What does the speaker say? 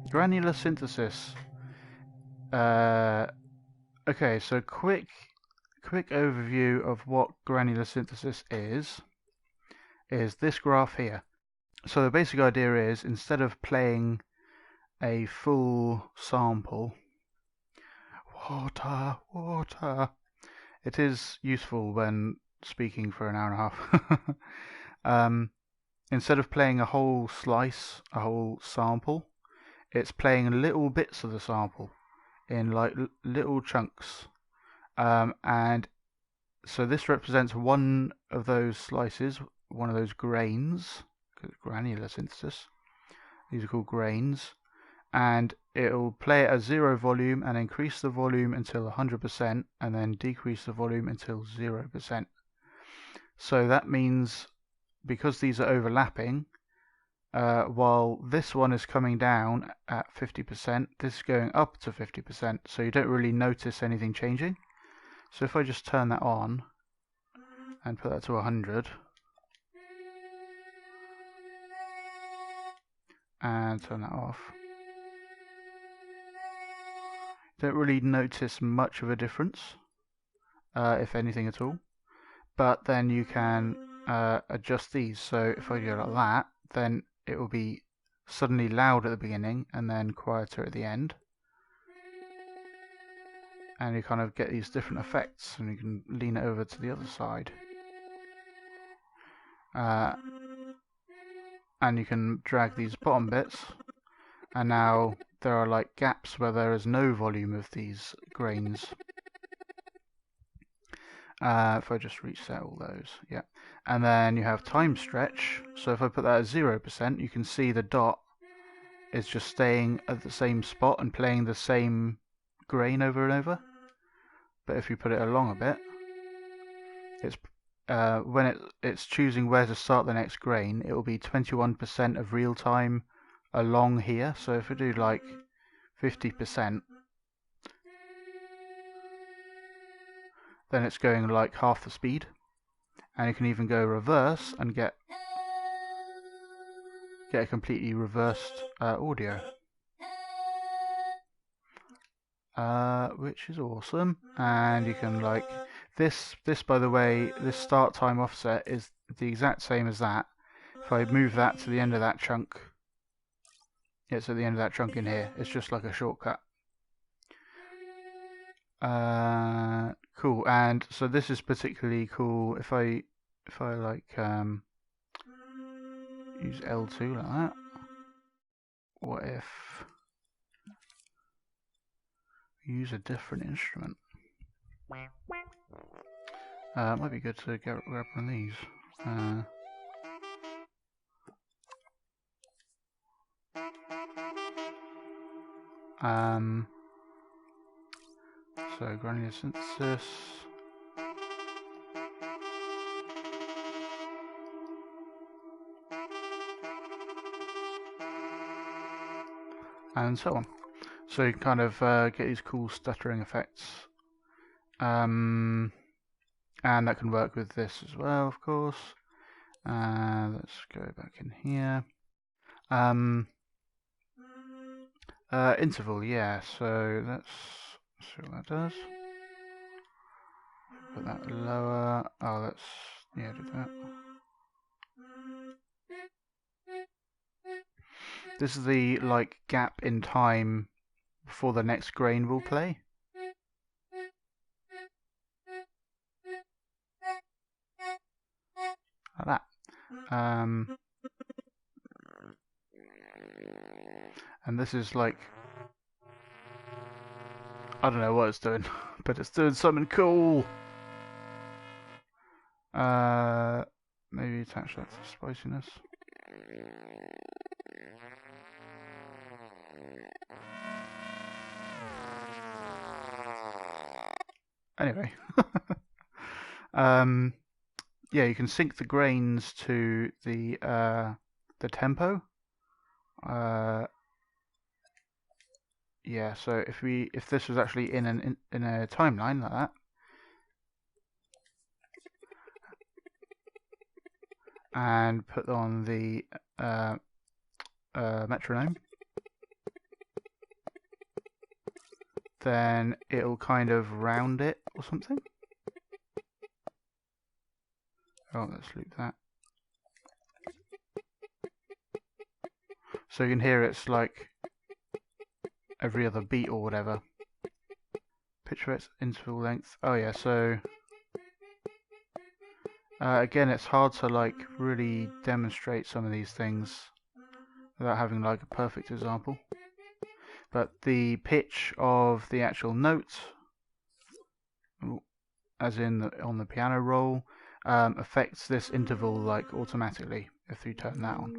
Granular synthesis. Okay, so quick overview of what granular synthesis is this graph here. So the basic idea is, instead of playing a full sample, water, it is useful when speaking for an hour and a half. Instead of playing a whole slice, a whole sample, it's playing little bits of the sample in like little chunks. And so this represents one of those slices, one of those grains, granular synthesis. These are called grains. And it'll play it at 0 volume and increase the volume until 100% and then decrease the volume until 0%. So that means, because these are overlapping, while this one is coming down at 50%, this is going up to 50%, so you don't really notice anything changing. So if I just turn that on and put that to 100 and turn that off, don't really notice much of a difference, if anything at all. But then you can adjust these. So if I go like that, then it will be suddenly loud at the beginning and then quieter at the end. And you kind of get these different effects, and you can lean it over to the other side. And you can drag these bottom bits, and now there are like gaps where there is no volume of these grains. If I just reset all those, yeah. And then you have time stretch. So if I put that at 0%, you can see the dot is just staying at the same spot and playing the same grain over and over. But if you put it along a bit, it's when it's choosing where to start the next grain, it will be 21% of real time along here. So if I do like 50%, then it's going like half the speed. And you can even go reverse and get a completely reversed audio, which is awesome. And you can like this by the way, this start time offset is the exact same as that. If I move that to the end of that chunk, it's at the end of that chunk in here. It's just like a shortcut. Cool. And so this is particularly cool if I like use L2 like that. What if we use a different instrument? It might be good to grab one of these. So granular synthesis. And so on. So you kind of get these cool stuttering effects. And that can work with this as well, of course. Let's go back in here. Interval, yeah, so let's see what that does. Put that lower. Oh, let's, yeah, do that. This is the like gap in time before the next grain will play. Like that. And this is like, I don't know what it's doing, but it's doing something cool. Maybe attach that to spiciness. Anyway, yeah, you can sync the grains to the tempo. Yeah, so if this was actually in a timeline like and put on the metronome, then it'll kind of round it or something. Oh, let's loop that. So you can hear it's like every other beat or whatever. Pitch rates, interval length. Oh yeah, so again, it's hard to like really demonstrate some of these things without having like a perfect example. But the pitch of the actual note, as in on the piano roll, affects this interval like automatically if you turn that on.